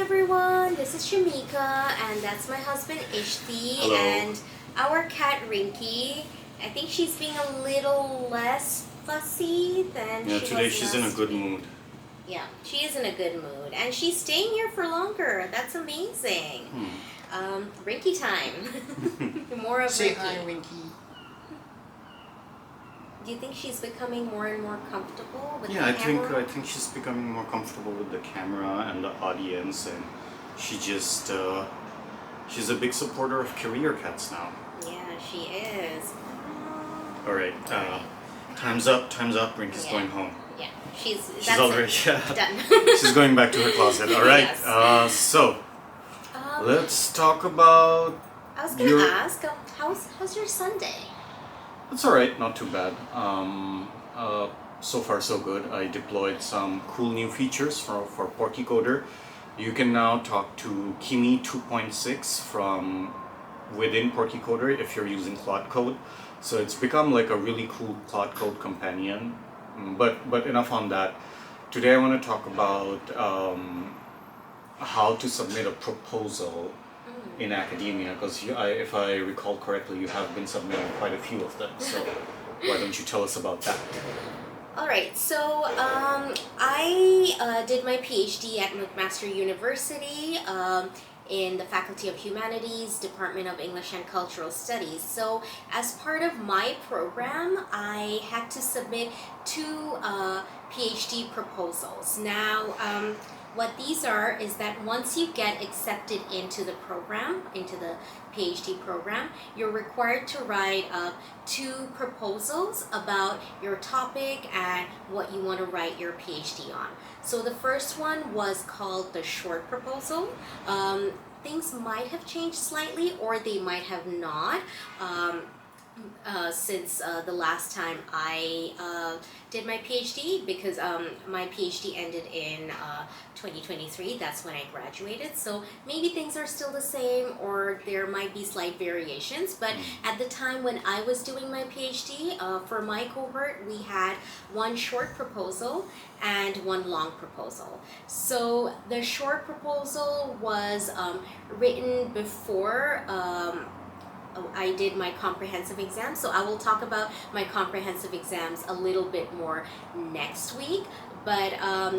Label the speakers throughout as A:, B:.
A: everyone, this is Shamika and that's my husband Ishti.
B: Hello.
A: And our cat Rinky. I think she's being a little less fussy than she was
B: today she's in a good mood.
A: Yeah, she is in a good mood and she's staying here for longer. That's amazing. Rinky time. More of
C: Say
A: Rinky.
C: hi, Rinky.
A: Do you think she's becoming more and more comfortable with the
B: I
A: camera?
B: think she's becoming more comfortable with the camera and the audience, and she just she's a big supporter of career cats now.
A: Yeah, she is.
B: All right, time's up. Rinky's going home.
A: Yeah, she's
B: already
A: done.
B: She's going back to her closet. All right.
A: Yes.
B: So let's talk about.
A: I was gonna ask, how's your Sunday?
B: It's alright, not too bad. So far so good. I deployed some cool new features for PorkiCoder. You can now talk to Kimi 2.6 from within PorkiCoder if you're using Claude Code. So it's become like a really cool Claude Code companion. But enough on that. Today I want to talk about how to submit a proposal in academia, because if I recall correctly, you have been submitting quite a few of them. So why don't you tell us about that?
A: All right, so I did my PhD at McMaster University in the Faculty of Humanities, Department of English and Cultural Studies. So as part of my program, I had to submit 2 PhD proposals. Now, what these are is that once you get accepted into the program, into the PhD program, you're required to write 2 proposals about your topic and what you want to write your PhD on. So the first one was called the short proposal. Things might have changed slightly or they might have not. Since the last time I did my PhD, because my PhD ended in 2023, that's when I graduated, so maybe things are still the same or there might be slight variations, but at the time when I was doing my PhD, for my cohort, we had 1 short proposal and 1 long proposal. So the short proposal was written before I did my comprehensive exam, so I will talk about my comprehensive exams a little bit more next week. But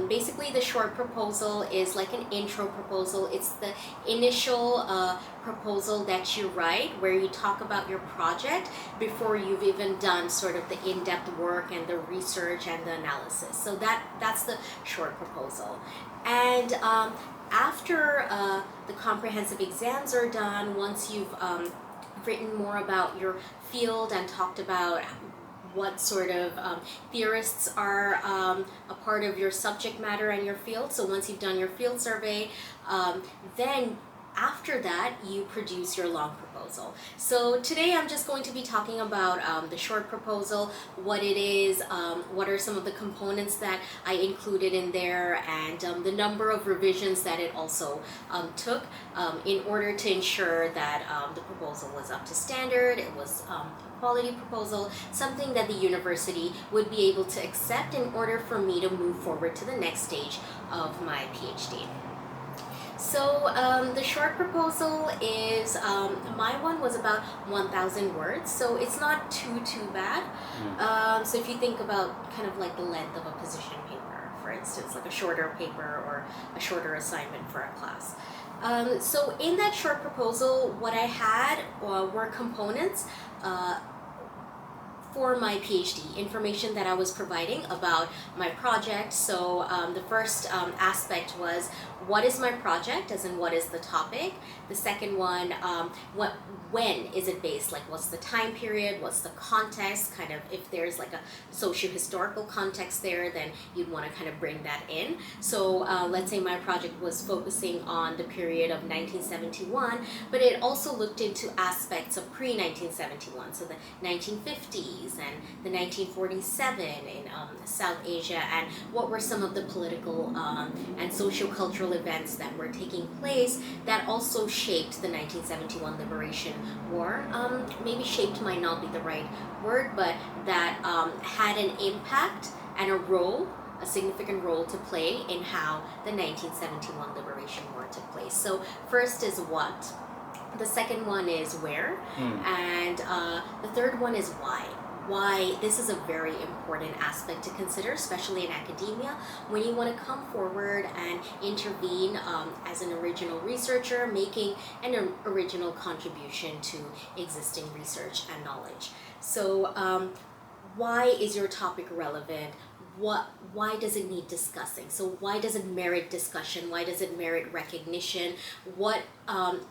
A: basically the short proposal is like an intro proposal. It's the initial proposal that you write where you talk about your project before you've even done sort of the in-depth work and the research and the analysis. So that's the short proposal. And after the comprehensive exams are done, once you've written more about your field and talked about what sort of theorists are a part of your subject matter and your field. So once you've done your field survey, then after that you produce your long proposal. So today I'm just going to be talking about the short proposal, what it is, what are some of the components that I included in there, and the number of revisions that it also took in order to ensure that the proposal was up to standard, it was a quality proposal, something that the university would be able to accept in order for me to move forward to the next stage of my PhD. So the short proposal is, my one was about 1,000 words, so it's not too bad. So if you think about kind of like the length of a position paper, for instance, like a shorter paper or a shorter assignment for a class. So in that short proposal, what I had were components for my PhD, information that I was providing about my project. So the first aspect was, what is my project, as in what is the topic? The second one, when is it based? Like what's the time period, what's the context, kind of if there's like a socio-historical context there, then you'd want to kind of bring that in. So let's say my project was focusing on the period of 1971, but it also looked into aspects of pre-1971, so the 1950s and the 1947 in South Asia, and what were some of the political and socio-cultural events that were taking place that also shaped the 1971 Liberation War. Maybe shaped might not be the right word, but that had an impact and a role a significant role to play in how the 1971 Liberation War took place. So first is what, the second one is where, and the third one is why. Why this is a very important aspect to consider, especially in academia, when you want to come forward and intervene as an original researcher, making an original contribution to existing research and knowledge. So why is your topic relevant? Why does it need discussing? So why does it merit discussion? Why does it merit recognition? What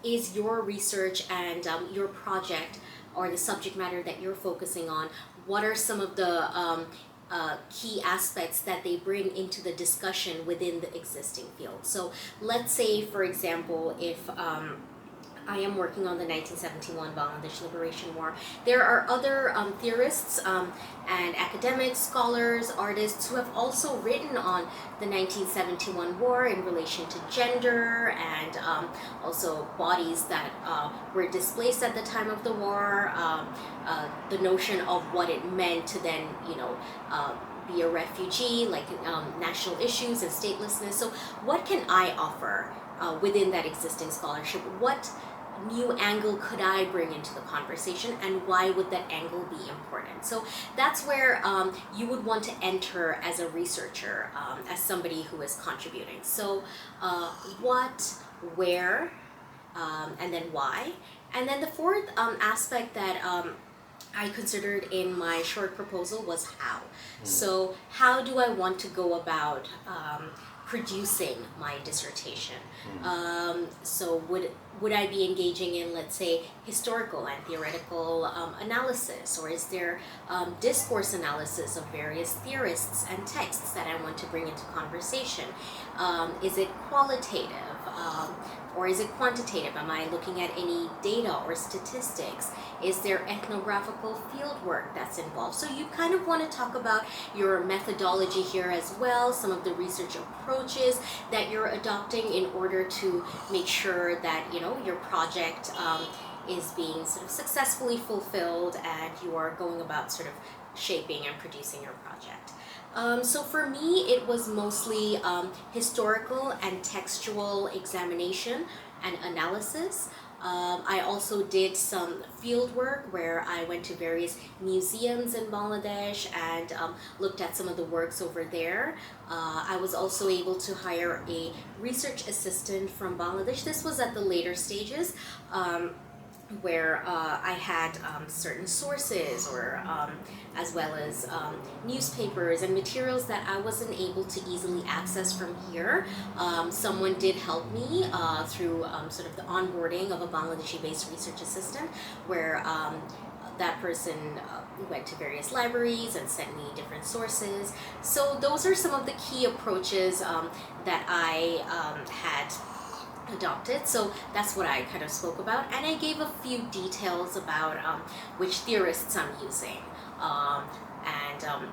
A: is your research and your project or the subject matter that you're focusing on? What are some of the key aspects that they bring into the discussion within the existing field? So let's say, for example, if I am working on the 1971 Bangladesh Liberation War. There are other theorists and academics, scholars, artists who have also written on the 1971 war in relation to gender and also bodies that were displaced at the time of the war, the notion of what it meant to then, be a refugee, like national issues and statelessness. So what can I offer within that existing scholarship? What new angle could I bring into the conversation, and why would that angle be important? So that's where you would want to enter as a researcher, as somebody who is contributing. So what, where, and then why. And then the fourth aspect that I considered in my short proposal was how. So how do I want to go about producing my dissertation? So would I be engaging in, let's say, historical and theoretical analysis, or is there discourse analysis of various theorists and texts that I want to bring into conversation? Is it qualitative? Or is it quantitative? Am I looking at any data or statistics? Is there ethnographical field work that's involved? So you kind of want to talk about your methodology here as well, some of the research approaches that you're adopting in order to make sure that, your project is being sort of successfully fulfilled and you are going about sort of shaping and producing your project. So for me, it was mostly historical and textual examination and analysis. I also did some field work where I went to various museums in Bangladesh and looked at some of the works over there. I was also able to hire a research assistant from Bangladesh. This was at the later stages, where I had certain sources or as well as newspapers and materials that I wasn't able to easily access from here. Someone did help me through sort of the onboarding of a Bangladeshi-based research assistant, where that person went to various libraries and sent me different sources. So those are some of the key approaches that I had adopted. So that's what I kind of spoke about, and I gave a few details about which theorists I'm using and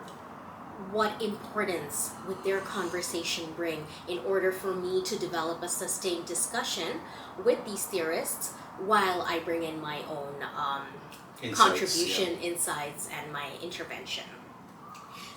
A: what importance would their conversation bring in order for me to develop a sustained discussion with these theorists while I bring in my own contribution, insights, and my intervention.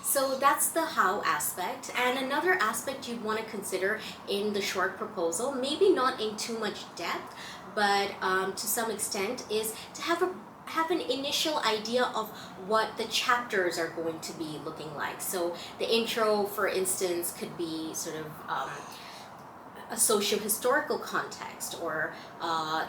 A: So that's the how aspect. And another aspect you'd want to consider in the short proposal, maybe not in too much depth, but to some extent, is to have an initial idea of what the chapters are going to be looking like. So the intro, for instance, could be sort of a socio-historical context, or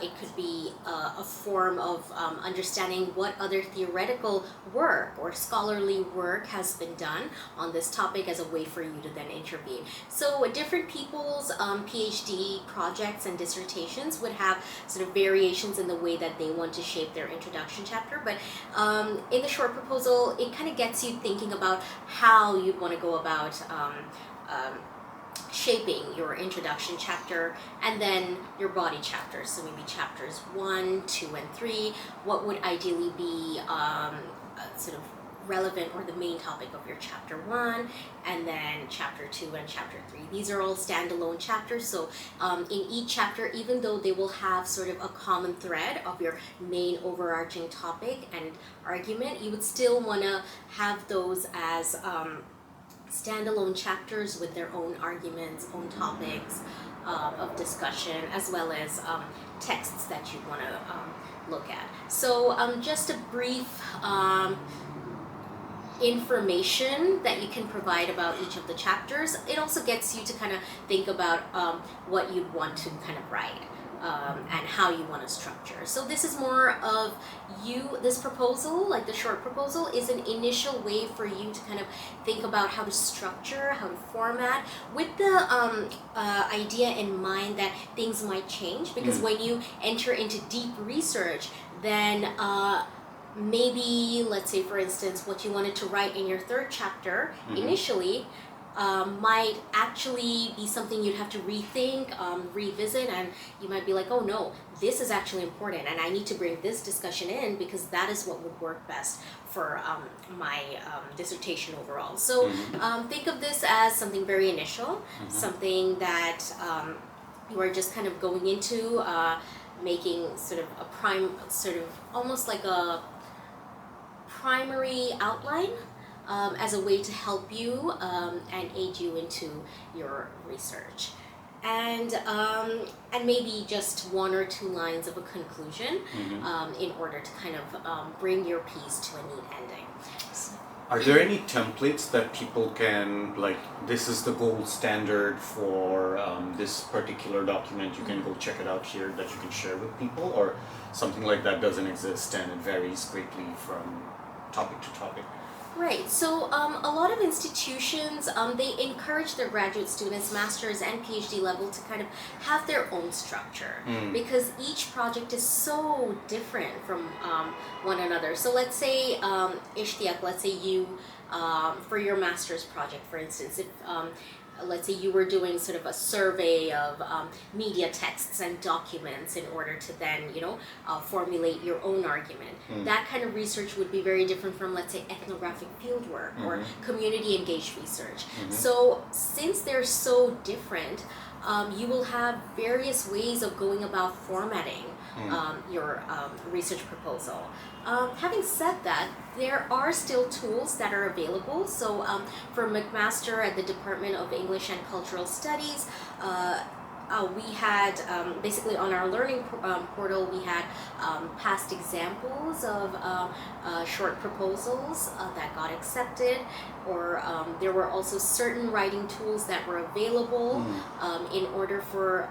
A: it could be a form of understanding what other theoretical work or scholarly work has been done on this topic as a way for you to then intervene. So different people's PhD projects and dissertations would have sort of variations in the way that they want to shape their introduction chapter, but in the short proposal, it kind of gets you thinking about how you'd want to go about shaping your introduction chapter and then your body chapters. So maybe chapters 1, 2, and 3, what would ideally be sort of relevant or the main topic of your chapter 1, and then chapter 2 and chapter 3. These are all standalone chapters, so in each chapter, even though they will have sort of a common thread of your main overarching topic and argument, you would still want to have those as standalone chapters with their own arguments, own topics of discussion, as well as texts that you want to look at. So just a brief information that you can provide about each of the chapters. It also gets you to kind of think about what you'd want to kind of write. And how you want to structure. So this is more of this proposal, like the short proposal, is an initial way for you to kind of think about how to structure, how to format, with the idea in mind that things might change, because when you enter into deep research, then maybe, let's say for instance, what you wanted to write in your third chapter initially might actually be something you'd have to rethink, revisit, and you might be like, oh no, this is actually important and I need to bring this discussion in because that is what would work best for my dissertation overall. So think of this as something very initial, something that you are just kind of going into, making sort of almost like a primary outline, as a way to help you and aid you into your research. And maybe just one or two lines of a conclusion in order to kind of bring your piece to a neat ending.
B: Are there any templates that people can, like, this is the gold standard for this particular document, you can go check it out here, that you can share with people, or something like that doesn't exist and it varies greatly from topic to topic?
A: Right, so a lot of institutions, they encourage their graduate students, master's and PhD level, to kind of have their own structure, because each project is so different from one another. So let's say, Ishti, let's say you, for your master's project, for instance, if let's say you were doing sort of a survey of media texts and documents in order to then, formulate your own argument. That kind of research would be very different from, let's say, ethnographic fieldwork or community engaged research. So since they're so different, you will have various ways of going about formatting your research proposal. Having said that, there are still tools that are available. So for McMaster at the Department of English and Cultural Studies, we had, basically on our learning portal, we had past examples of short proposals that got accepted, or there were also certain writing tools that were available in order for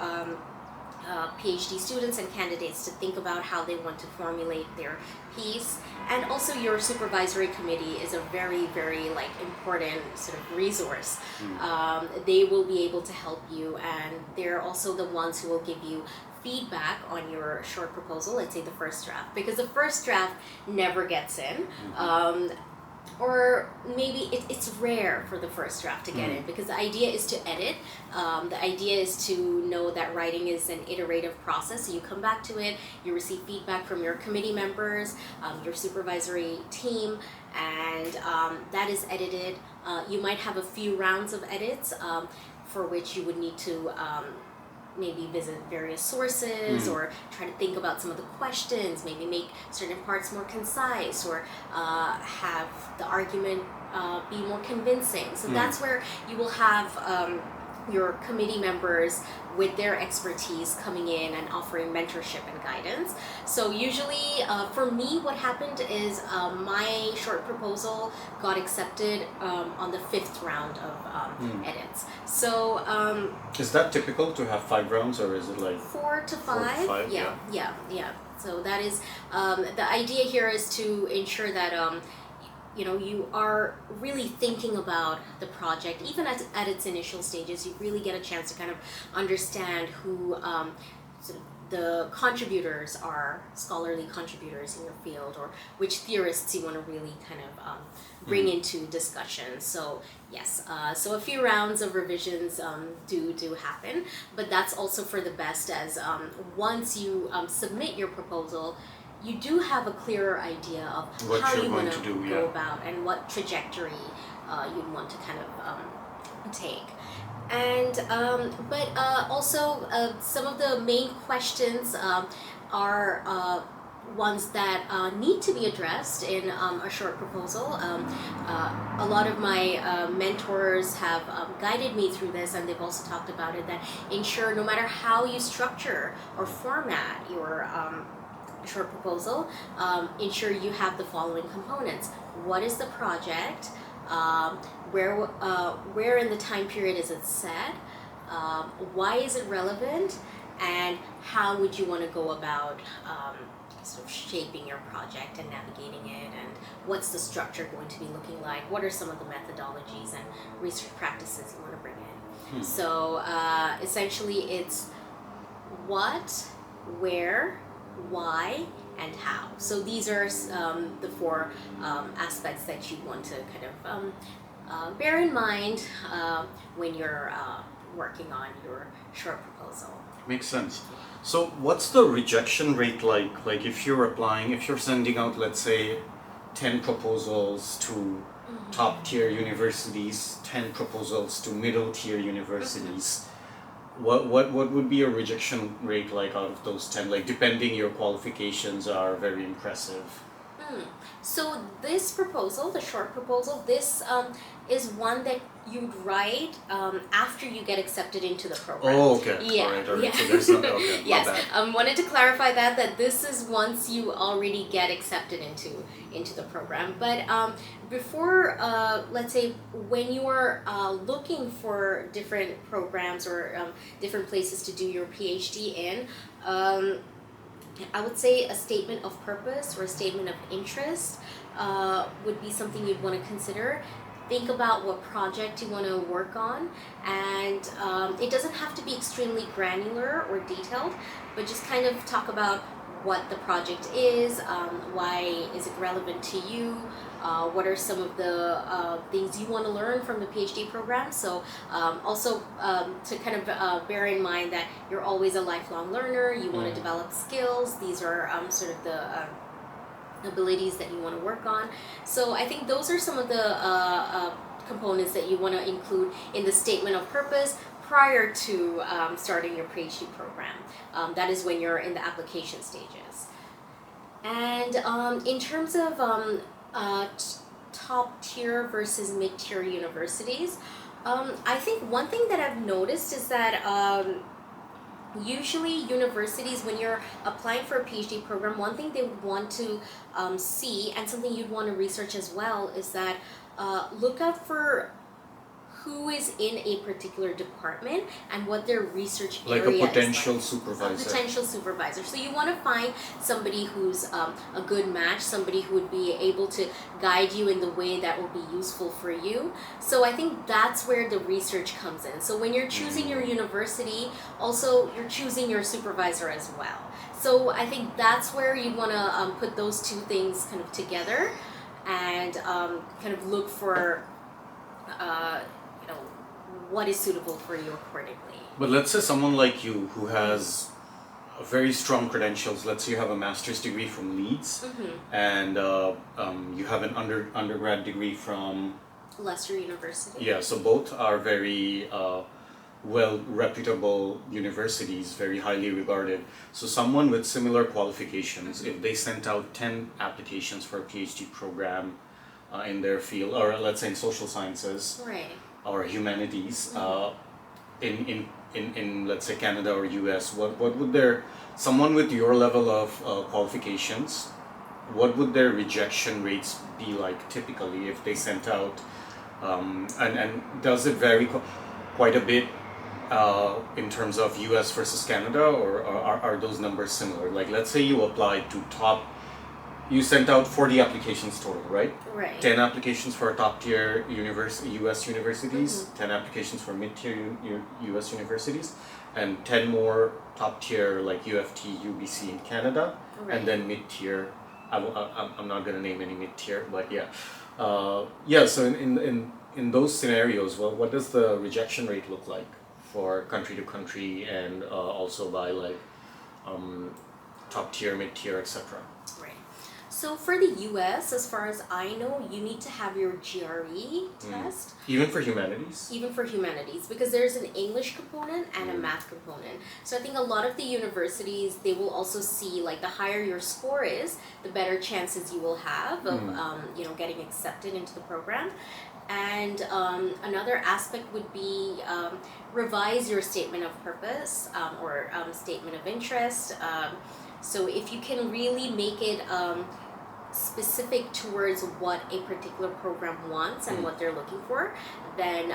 A: PhD students and candidates to think about how they want to formulate their piece. And also your supervisory committee is a very, very important sort of resource. They will be able to help you, and they're also the ones who will give you feedback on your short proposal, let's say the first draft, because the first draft never gets in. Or maybe it's rare for the first draft to get in, because the idea is to edit. The idea is to know that writing is an iterative process. So you come back to it, you receive feedback from your committee members, your supervisory team, and that is edited. You might have a few rounds of edits for which you would need to maybe visit various sources or try to think about some of the questions, maybe make certain parts more concise, or have the argument be more convincing. So that's where you will have your committee members with their expertise coming in and offering mentorship and guidance. So usually, for me, what happened is my short proposal got accepted on the 5th round of edits. So
B: is that typical to have 5 rounds, or is it like
A: 4 to 5?
B: 4 to 5?
A: Yeah. So that is the idea here, is to ensure that you are really thinking about the project, even at its initial stages. You really get a chance to kind of understand who sort of the contributors are, scholarly contributors in your field, or which theorists you want to really kind of bring into discussion. So yes, so a few rounds of revisions do happen, but that's also for the best, as once you submit your proposal, you do have a clearer idea of
B: what
A: how you want
B: to do,
A: go about and what trajectory you'd want to kind of take. And also some of the main questions are ones that need to be addressed in a short proposal. A lot of my mentors have guided me through this, and they've also talked about it, that ensure no matter how you structure or format your short proposal, ensure you have the following components. What is the project? Where in the time period is it set? Why is it relevant? And how would you want to go about sort of shaping your project and navigating it, and what's the structure going to be looking like? What are some of the methodologies and research practices you want to bring in? So essentially it's what, where, why, and how. So these are the four aspects that you want to kind of bear in mind when you're working on your short proposal.
B: Makes sense. So what's the rejection rate like? Like if you're applying, if you're sending out, let's say, 10 proposals to top tier universities, 10 proposals to middle tier universities, what would be a rejection rate like out of those 10? Like depending, your qualifications are very impressive.
A: So this proposal, the short proposal, this is one that you'd write after you get accepted into the program.
B: Oh, okay.
A: Yeah.
B: All right.
A: Yeah.
B: So there's no, okay.
A: Yes.
B: My bad.
A: Wanted to clarify that this is once you already get accepted into the program. But before, let's say, when you are looking for different programs or different places to do your PhD in, I would say a statement of purpose or a statement of interest would be something you'd want to consider. Think about what project you want to work on, and it doesn't have to be extremely granular or detailed, but just kind of talk about what the project is, why is it relevant to you, what are some of the things you want to learn from the PhD program. So also to kind of bear in mind that you're always a lifelong learner, you want to develop skills. These are sort of the abilities that you want to work on. So I think those are some of the components that you want to include in the statement of purpose prior to starting your PhD program. That is when you're in the application stages. And in terms of top tier versus mid-tier universities, I think one thing that I've noticed is that usually universities, when you're applying for a PhD program, one thing they would want to see, and something you'd want to research as well, is that look out for who is in a particular department and what their research area is
B: like. A potential supervisor.
A: A potential supervisor. So you want to find somebody who's a good match, somebody who would be able to guide you in the way that will be useful for you. So I think that's where the research comes in. So when you're choosing your university, also you're choosing your supervisor as well. So I think that's where you want to put those two things kind of together and kind of look for what is suitable for you accordingly.
B: But let's say someone like you who has very strong credentials. Let's say you have a master's degree from Leeds, and you have an undergrad degree from
A: Leicester University.
B: Yeah, so both are very well reputable universities, very highly regarded. So someone with similar qualifications, if they sent out 10 applications for a PhD program in their field, or let's say in social sciences,
A: right,
B: or humanities, in let's say Canada or US, what would someone with your level of qualifications, what would their rejection rates be like typically if they sent out, and does it vary quite a bit in terms of US versus Canada, or are those numbers similar? Like let's say you applied to you sent out 40 applications total, right?
A: Right.
B: 10 applications for top tier US universities, 10 applications for mid tier US universities, and 10 more top tier like UFT, UBC in Canada,
A: right,
B: and then mid tier. I'm not gonna name any mid tier, but yeah, yeah. So in those scenarios, what does the rejection rate look like for country to country, and also by like top tier, mid tier, etc.?
A: Right. So for the US, as far as I know, you need to have your GRE test.
B: Even for humanities?
A: Even for humanities, because there's an English component and a math component. So I think a lot of the universities, they will also see, like, the higher your score is, the better chances you will have of getting accepted into the program. And another aspect would be revise your statement of purpose or statement of interest. So if you can really make it specific towards what a particular program wants and what they're looking for, then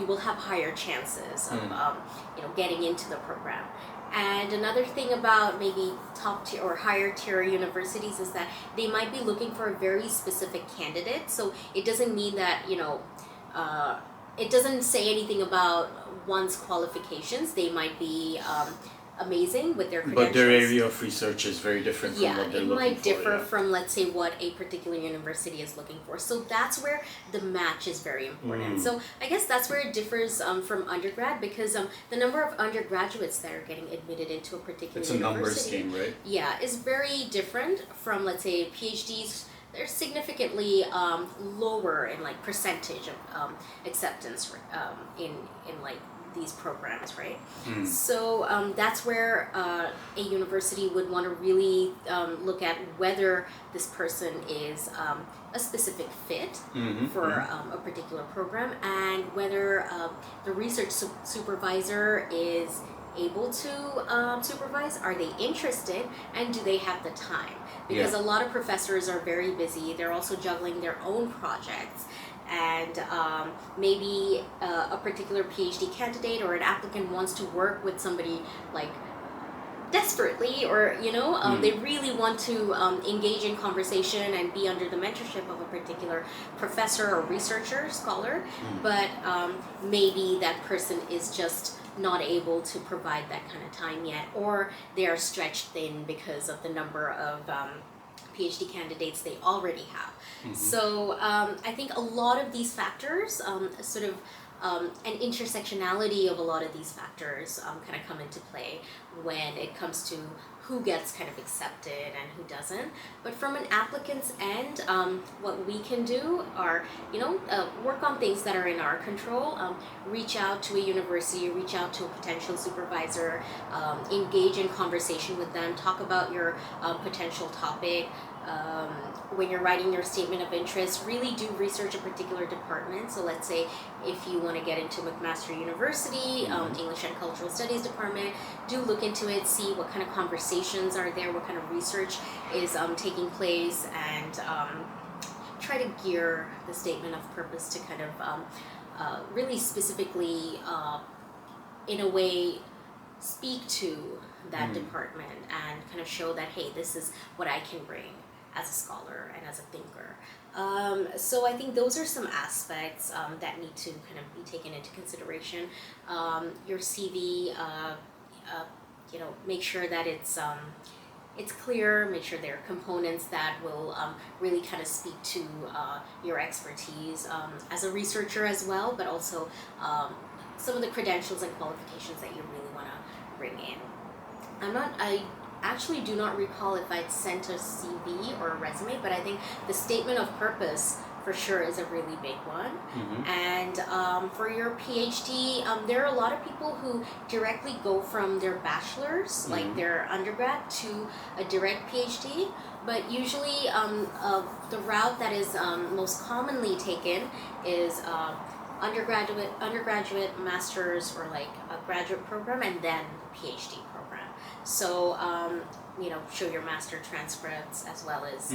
A: you will have higher chances of getting into the program. And another thing about maybe top tier or higher tier universities is that they might be looking for a very specific candidate. So it doesn't mean that, it doesn't say anything about one's qualifications. They might be amazing with their credentials.
B: But their area of research is very different from what they're looking for.
A: Yeah, it might differ from, let's say, what a particular university is looking for. So that's where the match is very important. So I guess that's where it differs from undergrad, because the number of undergraduates that are getting admitted into a particular
B: university. It's a numbers game, right?
A: Yeah, is very different from, let's say, PhDs. They're significantly lower in, like, percentage of acceptance in like these programs, right? So that's where a university would want to really look at whether this person is a specific fit for a particular program, and whether the research supervisor is able to supervise. Are they interested, and do they have the time? Because a lot of professors are very busy. They're also juggling their own projects. And maybe a particular PhD candidate or an applicant wants to work with somebody, like, desperately, or they really want to engage in conversation and be under the mentorship of a particular professor or researcher, scholar, but maybe that person is just not able to provide that kind of time yet, or they are stretched thin because of the number of PhD candidates they already have. So I think a lot of these factors, sort of an intersectionality of a lot of these factors kind of come into play when it comes to who gets kind of accepted and who doesn't. But from an applicant's end, what we can do are, work on things that are in our control, reach out to a university, reach out to a potential supervisor, engage in conversation with them, talk about your potential topic. When you're writing your statement of interest, really do research a particular department. So let's say if you want to get into McMaster University, English and Cultural Studies department, do look into it, see what kind of conversations are there, what kind of research is taking place, and try to gear the statement of purpose to kind of really specifically, in a way, speak to that department and kind of show that, hey, this is what I can bring as a scholar and as a thinker. So I think those are some aspects that need to kind of be taken into consideration. Your CV, make sure that it's clear, make sure there are components that will really kind of speak to your expertise as a researcher as well, but also some of the credentials and qualifications that you really want to bring in. I actually do not recall if I'd sent a CV or a resume, but I think the statement of purpose for sure is a really big one. And for your PhD, there are a lot of people who directly go from their bachelor's, like their undergrad, to a direct PhD. But usually the route that is most commonly taken is undergraduate, master's, or like a graduate program, and then PhD program. So show your master transcripts as well as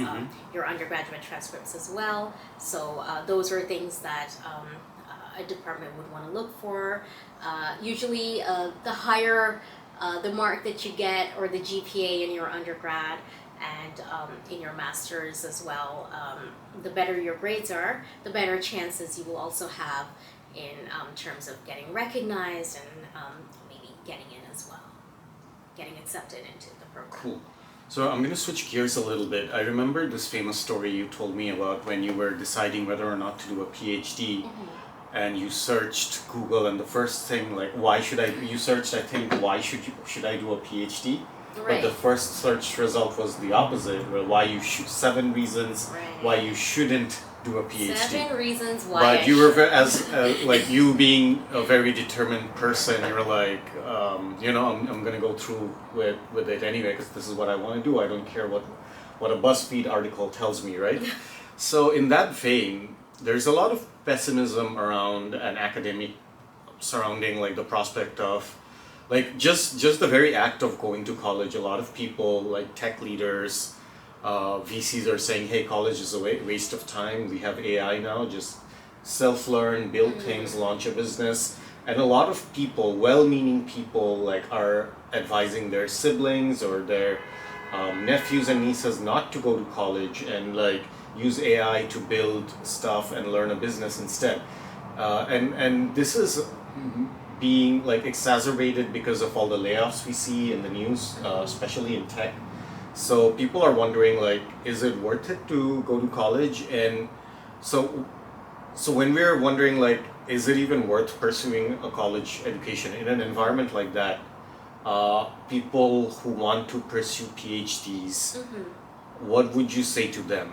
A: your undergraduate transcripts as well. So those are things that a department would want to look for. Usually the higher the mark that you get, or the GPA in your undergrad and in your master's as well, the better your grades are, the better chances you will also have in terms of getting recognized and maybe getting in as well, getting accepted into the program.
B: Cool. So I'm going to switch gears a little bit. I remember this famous story you told me about when you were deciding whether or not to do a PhD, and you searched Google, and the first thing, like, you searched, I think, why should I do a PhD? but the first search result was the opposite, where why you should 7 reasons why you shouldn't do a PhD.
A: 7 reasons why.
B: But you were as like you being a very determined person, you're like, I'm gonna go through with it anyway because this is what I want to do. I don't care what a BuzzFeed article tells me, right? So in that vein, there's a lot of pessimism around an academic surrounding like the prospect of like just the very act of going to college. A lot of people like tech leaders, VCs are saying, hey, college is a waste of time. We have AI now, just self-learn, build things, launch a business. And a lot of people, well-meaning people, like are advising their siblings or their nephews and nieces not to go to college and like use AI to build stuff and learn a business instead. And this is being like exacerbated because of all the layoffs we see in the news, especially in tech. So people are wondering like, is it worth it to go to college? And so when we're wondering like, is it even worth pursuing a college education in an environment like that? People who want to pursue PhDs, what would you say to them?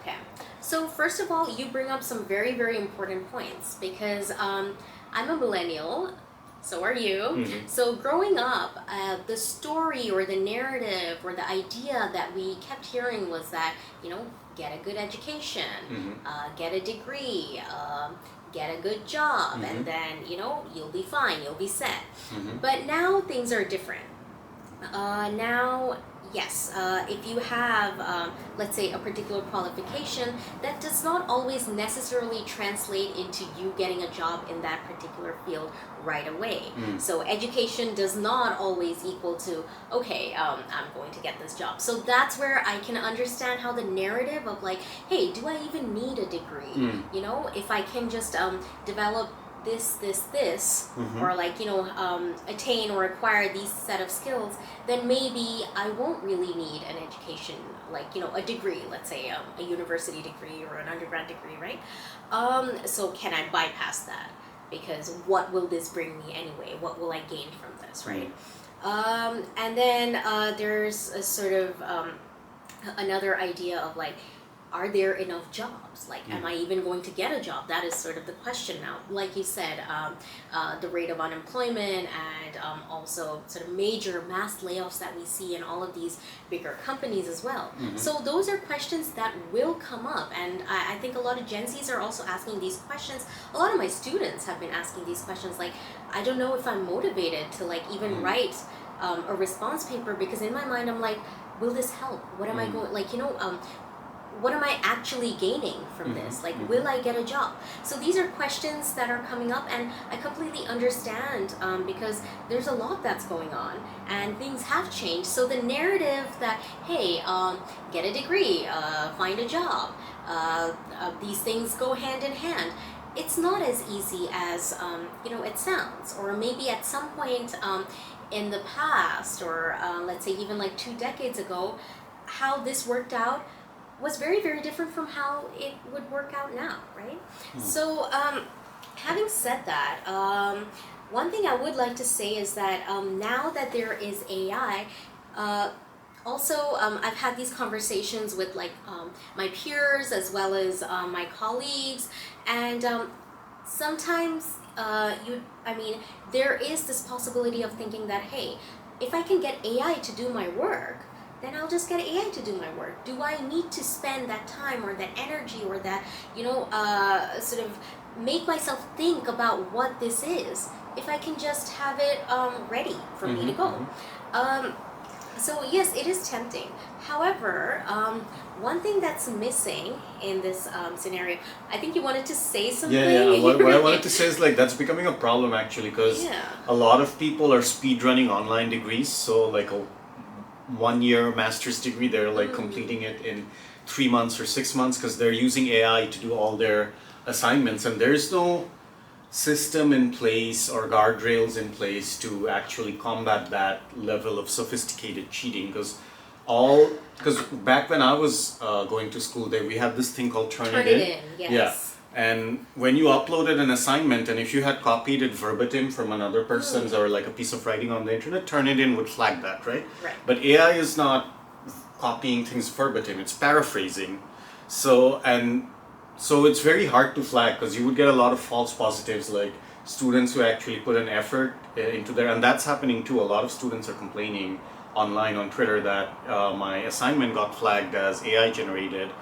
A: Okay, so first of all, you bring up some very, very important points because I'm a millennial, so are you. So growing up, the story or the narrative or the idea that we kept hearing was that, get a good education, get a degree, get a good job, and then, you'll be fine, you'll be set. But now things are different. Now, yes, if you have, let's say, a particular qualification, that does not always necessarily translate into you getting a job in that particular field right away. So education does not always equal to, okay, I'm going to get this job. So that's where I can understand how the narrative of like, hey, do I even need a degree? If I can just develop this, or like, attain or acquire these set of skills, then maybe I won't really need an education, like, a degree, let's say a university degree or an undergrad degree, right? So can I bypass that? Because what will this bring me anyway? What will I gain from this, right? And then there's a sort of another idea of like, are there enough jobs? Like, am I even going to get a job? That is sort of the question now. Like you said, the rate of unemployment and also sort of major mass layoffs that we see in all of these bigger companies as well. So those are questions that will come up. And I think a lot of Gen Zs are also asking these questions. A lot of my students have been asking these questions like, I don't know if I'm motivated to like even write a response paper, because in my mind I'm like, will this help? What am I going, like, what am I actually gaining from this? Like, will I get a job? So these are questions that are coming up, and I completely understand because there's a lot that's going on and things have changed. So the narrative that, hey, get a degree, find a job, these things go hand in hand. It's not as easy as, it sounds. Or maybe at some point in the past, or let's say even like 2 decades ago, how this worked out was very, very different from how it would work out now, right? So having said that, one thing I would like to say is that now that there is AI, also I've had these conversations with like my peers as well as my colleagues, and sometimes there is this possibility of thinking that, hey, if I can get AI to do my work, then I'll just get AI to do my work. Do I need to spend that time or that energy or that, sort of make myself think about what this is if I can just have it ready for me to go? So yes, it is tempting. However, one thing that's missing in this scenario, I think you wanted to say something.
B: Yeah. What I wanted to say is like that's becoming a problem actually, because a lot of people are speedrunning online degrees. So like a 1-year master's degree, they're like completing it in 3 months or 6 months because they're using AI to do all their assignments, and there's no system in place or guardrails in place to actually combat that level of sophisticated cheating. Because back when I was going to school, we had this thing called Turn It In.
A: Yes.
B: And when you uploaded an assignment, and if you had copied it verbatim from another person's or like a piece of writing on the internet, Turnitin would flag that, right?
A: Right.
B: But AI is not copying things verbatim, it's paraphrasing. So it's very hard to flag because you would get a lot of false positives, like students who actually put an effort into their, and that's happening too. A lot of students are complaining online on Twitter that my assignment got flagged as AI generated.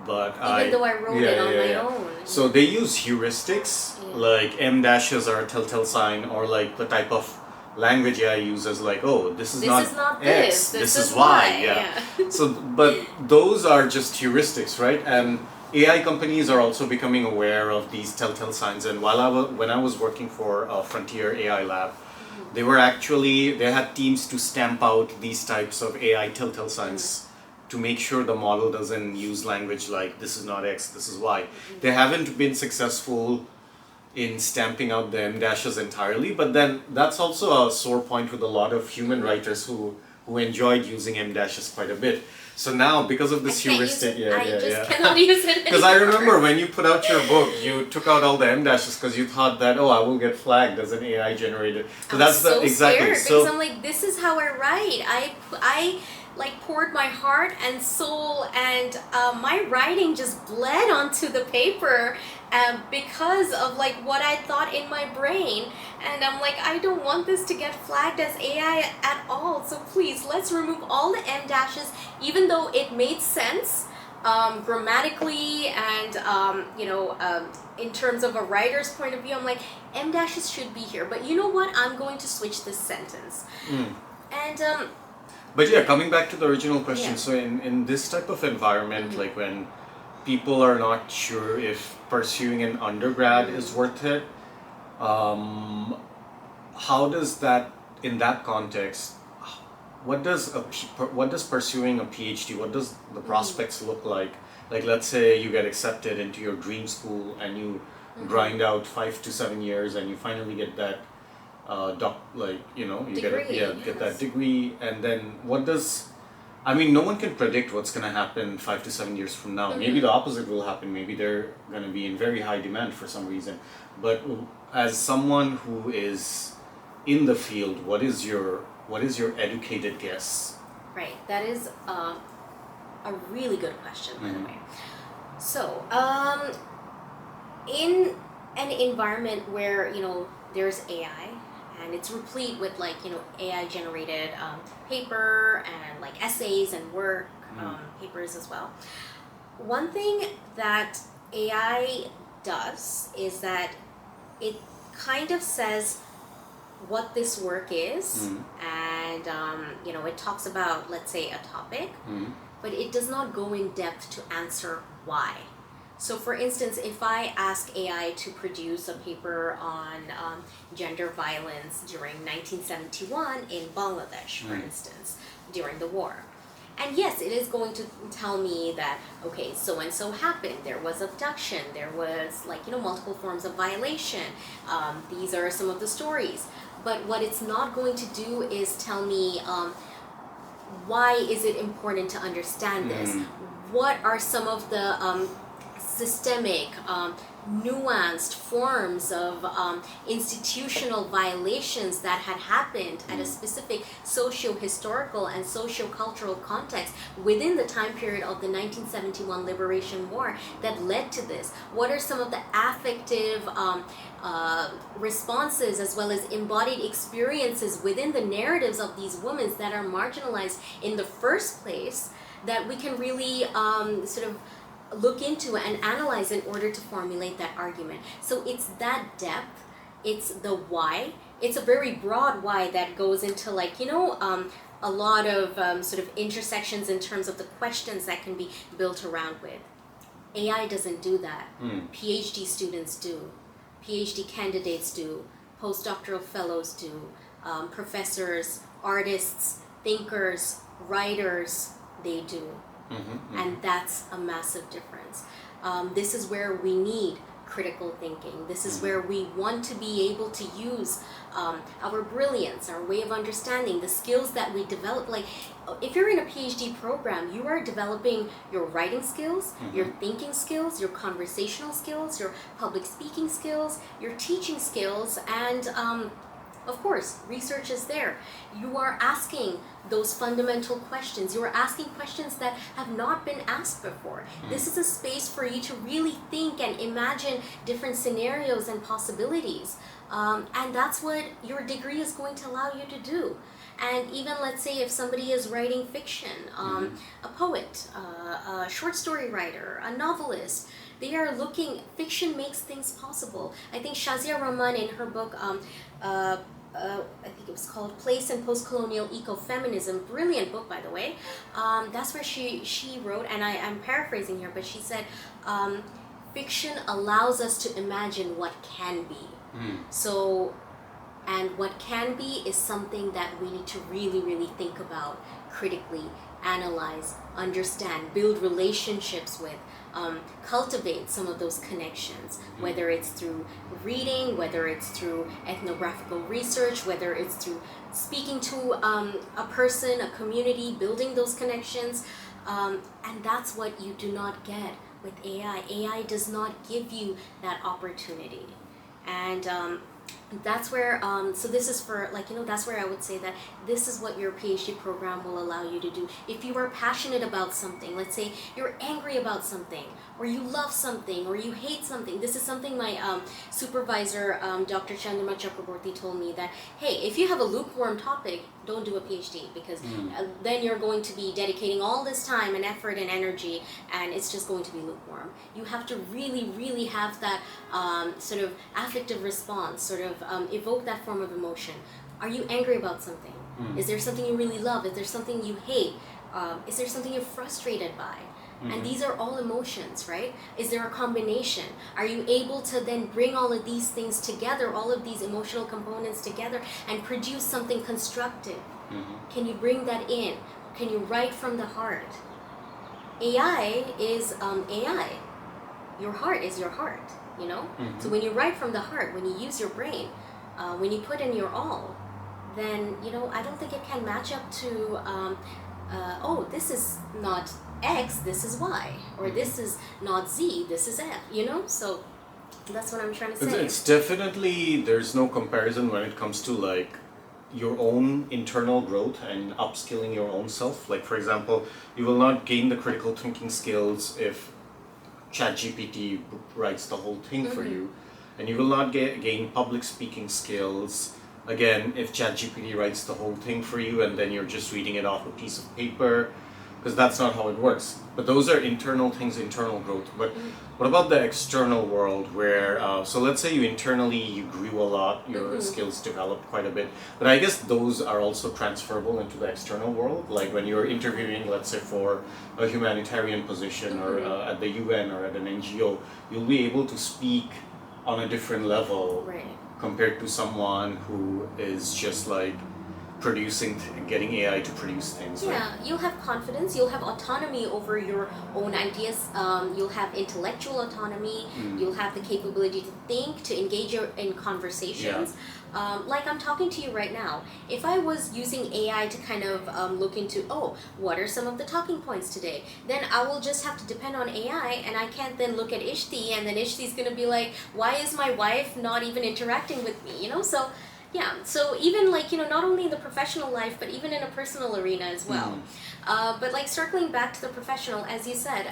B: But
A: Even though I wrote it on my own.
B: So they use heuristics, like M dashes are a telltale sign, or like the type of language AI uses, like, oh, this is not X, this is Y. Yeah. So, but those are just heuristics, right? And AI companies are also becoming aware of these telltale signs. And when I was working for Frontier AI Lab, they had teams to stamp out these types of AI telltale signs to make sure the model doesn't use language like this is not X, this is Y. They haven't been successful in stamping out the M dashes entirely, but then that's also a sore point with a lot of human writers who enjoyed using M dashes quite a bit. So now, because of this heuristic,
A: I cannot use it
B: because I remember when you put out your book, you took out all the M dashes because you thought that, oh, I will get flagged as an AI generated. So that's
A: so
B: exactly.
A: Scared because I'm like, this is how I write. I like poured my heart and soul, and my writing just bled onto the paper because of like what I thought in my brain. And I'm like, I don't want this to get flagged as AI at all. So please, let's remove all the M dashes, even though it made sense grammatically and in terms of a writer's point of view. I'm like, M dashes should be here. But you know what? I'm going to switch this sentence. And
B: but yeah, coming back to the original question, so in this type of environment, like when people are not sure if pursuing an undergrad is worth it, how does that, in that context, what does pursuing a PhD, what does the prospects look like? Like, let's say you get accepted into your dream school and you grind out 5 to 7 years and you finally get that get that degree, and then no one can predict what's going to happen 5 to 7 years from now. Maybe the opposite will happen. Maybe they're going to be in very high demand for some reason. But as someone who is in the field, what is your educated guess?
A: Right, that is a really good question, by the way. So, in an environment where there's AI, and it's replete with AI generated paper and like essays and work papers as well. One thing that AI does is that it kind of says what this work is, and it talks about, let's say, a topic, but it does not go in depth to answer why. So for instance, if I ask AI to produce a paper on gender violence during 1971 in Bangladesh, for instance, during the war, and yes, it is going to tell me that, okay, so and so happened, there was abduction, there was multiple forms of violation, these are some of the stories. But what it's not going to do is tell me why is it important to understand this? What are some of the systemic, nuanced forms of institutional violations that had happened at a specific socio-historical and socio-cultural context within the time period of the 1971 Liberation War that led to this? What are some of the affective responses as well as embodied experiences within the narratives of these women that are marginalized in the first place that we can really sort of look into and analyze in order to formulate that argument? So it's that depth, it's the why, it's a very broad why that goes into a lot of sort of intersections in terms of the questions that can be built around with. AI doesn't do that. PhD students do. PhD candidates do. Postdoctoral fellows do. Professors, artists, thinkers, writers, they do. And that's a massive difference. This is where we need critical thinking. This is where we want to be able to use our brilliance, our way of understanding, the skills that we develop. Like, if you're in a PhD program, you are developing your writing skills, your thinking skills, your conversational skills, your public speaking skills, your teaching skills, and of course, research is there. You are asking those fundamental questions. You are asking questions that have not been asked before. This is a space for you to really think and imagine different scenarios and possibilities. And that's what your degree is going to allow you to do. And even, let's say, if somebody is writing fiction, a poet, a short story writer, a novelist, they are looking, fiction makes things possible. I think Shazia Rahman, in her book, I think it was called Place and Post-Colonial Ecofeminism, brilliant book, by the way. That's where she wrote, and I'm paraphrasing here, but she said, fiction allows us to imagine what can be. So, and what can be is something that we need to really, really think about, critically analyze, understand, build relationships with, cultivate some of those connections, whether it's through reading, whether it's through ethnographical research, whether it's through speaking to a person, a community, building those connections. And that's what you do not get with AI. AI does not give you that opportunity. And that's where, so this is for, like, that's where I would say that this is what your PhD program will allow you to do. If you are passionate about something, let's say you're angry about something, or you love something, or you hate something. This is something my supervisor, Dr. Chandrima Chakraborty, told me, that, hey, if you have a lukewarm topic, don't do a PhD, because then you're going to be dedicating all this time and effort and energy, and it's just going to be lukewarm. You have to really, really have that sort of affective response, sort of evoke that form of emotion. Are you angry about something? Is there something you really love? Is there something you hate? Is there something you're frustrated by? And these are all emotions, right? Is there a combination? Are you able to then bring all of these things together, all of these emotional components together, and produce something constructive? Can you bring that in? Can you write from the heart? AI is AI. Your heart is your heart, So when you write from the heart, when you use your brain, when you put in your all, then, I don't think it can match up to, oh, this is not X, this is Y, or this is not Z, this is F, So that's what I'm trying to say.
B: It's definitely, there's no comparison when it comes to, like, your own internal growth and upskilling your own self. Like, for example, you will not gain the critical thinking skills if ChatGPT writes the whole thing for you, and you will not gain public speaking skills, again, if ChatGPT writes the whole thing for you and then you're just reading it off a piece of paper, because that's not how it works. But those are internal things, internal growth. But what about the external world where, so let's say you grew a lot, your skills developed quite a bit, but I guess those are also transferable into the external world. Like when you're interviewing, let's say for a humanitarian position or at the UN or at an NGO, you'll be able to speak on a different level compared to someone who is just like getting AI to produce things.
A: Yeah, you'll have confidence, you'll have autonomy over your own ideas, you'll have intellectual autonomy, you'll have the capability to think, to engage in conversations. Like I'm talking to you right now. If I was using AI to kind of look into, what are some of the talking points today? Then I will just have to depend on AI, and I can't then look at Ishti, and then Ishti's going to be like, why is my wife not even interacting with me? So yeah, so even like, not only in the professional life, but even in a personal arena as well. But like circling back to the professional, as you said,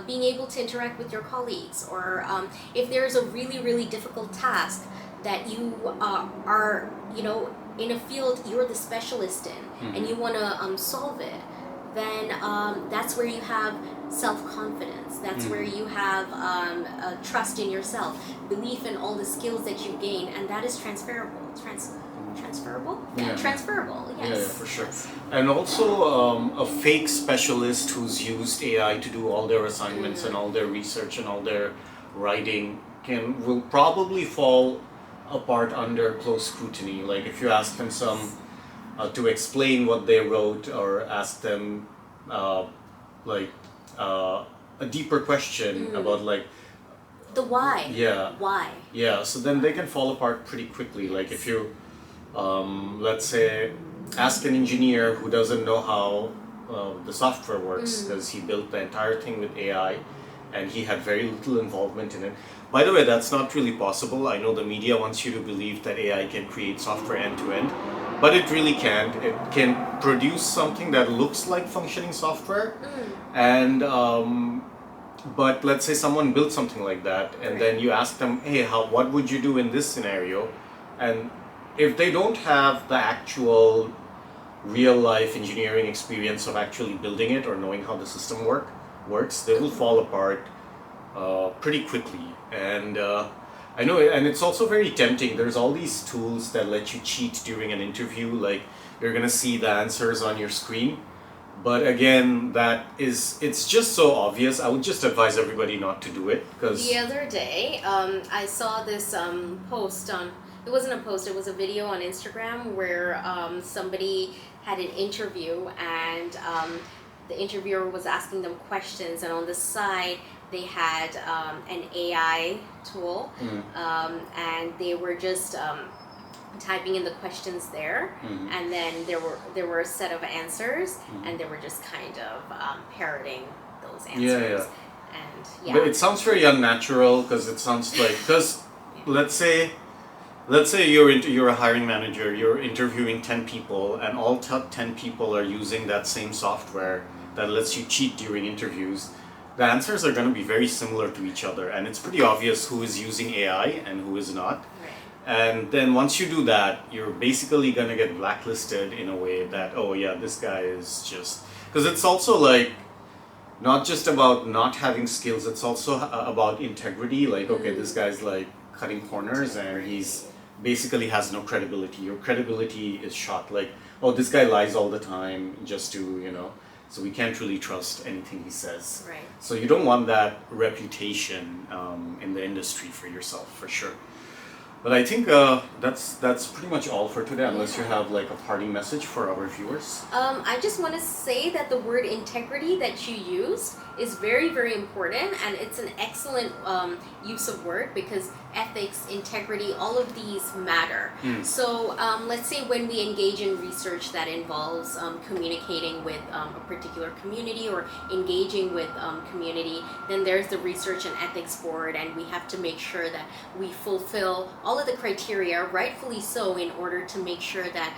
A: being able to interact with your colleagues, or if there's a really, really difficult task that you are, in a field you're the specialist in, and you want to solve it, then that's where you have self-confidence. That's where you have trust in yourself, belief in all the skills that you gain, and that is transferable. Transferable? Yeah, transferable, yes.
B: Yeah, for sure. And also a fake specialist who's used AI to do all their assignments and all their research and all their writing will probably fall apart under close scrutiny. Like if you ask them to explain what they wrote, or ask them a deeper question about like
A: The why.
B: Yeah.
A: Why?
B: Yeah, so then they can fall apart pretty quickly. Like if you, let's say, ask an engineer who doesn't know how the software works because he built the entire thing with AI and he had very little involvement in it. By the way, that's not really possible. I know the media wants you to believe that AI can create software end to end, but it really can't. It can produce something that looks like functioning software, and but let's say someone built something like that, and then you ask them, hey, what would you do in this scenario? And if they don't have the actual real life engineering experience of actually building it or knowing how the system works, they will fall apart pretty quickly. And I know, and it's also very tempting. There's all these tools that let you cheat during an interview, like you're gonna see the answers on your screen. But again, it's just so obvious. I would just advise everybody not to do it because
A: The other day, I saw this post on. It wasn't a post. It was a video on Instagram where somebody had an interview and the interviewer was asking them questions, and on the side they had an AI tool, and they were just typing in the questions there, and then there were a set of answers, and they were just kind of parroting those answers. And
B: But it sounds very unnatural because it sounds like let's say you're a hiring manager, you're interviewing 10 people, and all 10 people are using that same software that lets you cheat during interviews. The answers are going to be very similar to each other, and it's pretty obvious who is using AI and who is not. And then once you do that, you're basically going to get blacklisted in a way that, oh yeah, this guy is just... Because it's also like, not just about not having skills, it's also about integrity. Like, okay, this guy's like cutting corners and he's basically has no credibility. Your credibility is shot. Like, oh, this guy lies all the time just to, so we can't really trust anything he says.
A: Right.
B: So you don't want that reputation in the industry for yourself, for sure. But I think that's pretty much all for today, unless you have like a parting message for our viewers.
A: I just want to say that the word integrity that you used is very, very important, and it's an excellent use of word because ethics, integrity, all of these matter. So let's say when we engage in research that involves communicating with a particular community or engaging with community, then there's the research and ethics board, and we have to make sure that we fulfill all of the criteria, rightfully so, in order to make sure that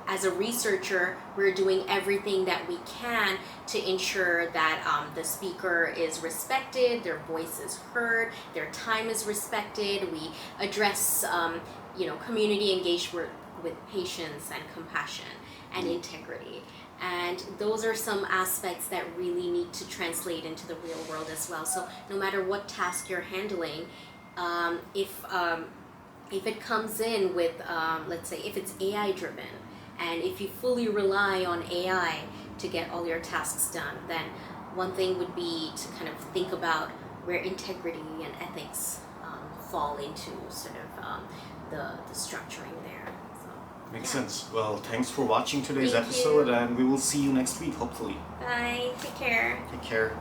A: as a researcher, we're doing everything that we can to ensure that the speaker is respected, their voice is heard, their time is respected. We address, community engagement with patience and compassion and integrity. And those are some aspects that really need to translate into the real world as well. So no matter what task you're handling, if it comes in with, let's say, if it's AI driven, and if you fully rely on AI to get all your tasks done, then one thing would be to kind of think about where integrity and ethics fall into sort of the structuring there. So,
B: Makes sense. Well, thanks for watching today's
A: Thank
B: episode,
A: you.
B: and we will see you next week, hopefully.
A: Bye. Take care.
B: Take care.